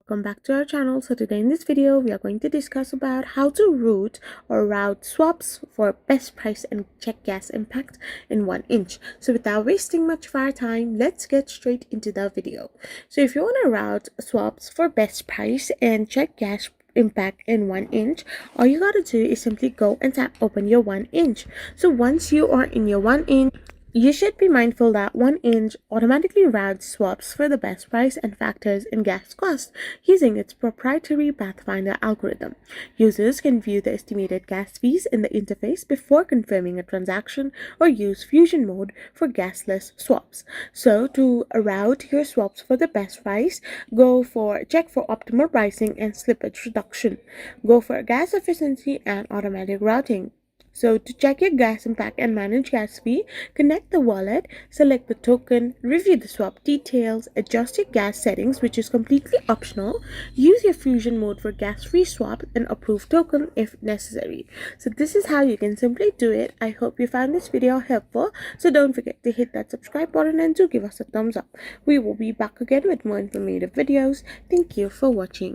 welcome back to our channel. So today in this video we are going to discuss about how to route swaps for best price and check gas impact in 1 inch. So without wasting much of our time, let's get straight into the video. So if you want to route swaps for best price and check gas impact in 1 inch, all you gotta do is simply go and tap open your 1 inch. So once you are in your 1 inch, you should be mindful that 1 inch automatically routes swaps for the best price and factors in gas cost using its proprietary Pathfinder algorithm. Users can view the estimated gas fees in the interface before confirming a transaction or use fusion mode for gasless swaps. So to route your swaps for the best price, check for optimal pricing and slippage reduction. Go for gas efficiency and automatic routing. So to check your gas impact and manage gas fee, connect the wallet, select the token, review the swap details, adjust your gas settings, which is completely optional, use your fusion mode for gas-free swap, and approve token if necessary. So this is how you can simply do it. I hope you found this video helpful. So don't forget to hit that subscribe button and to give us a thumbs up. We will be back again with more informative videos. Thank you for watching.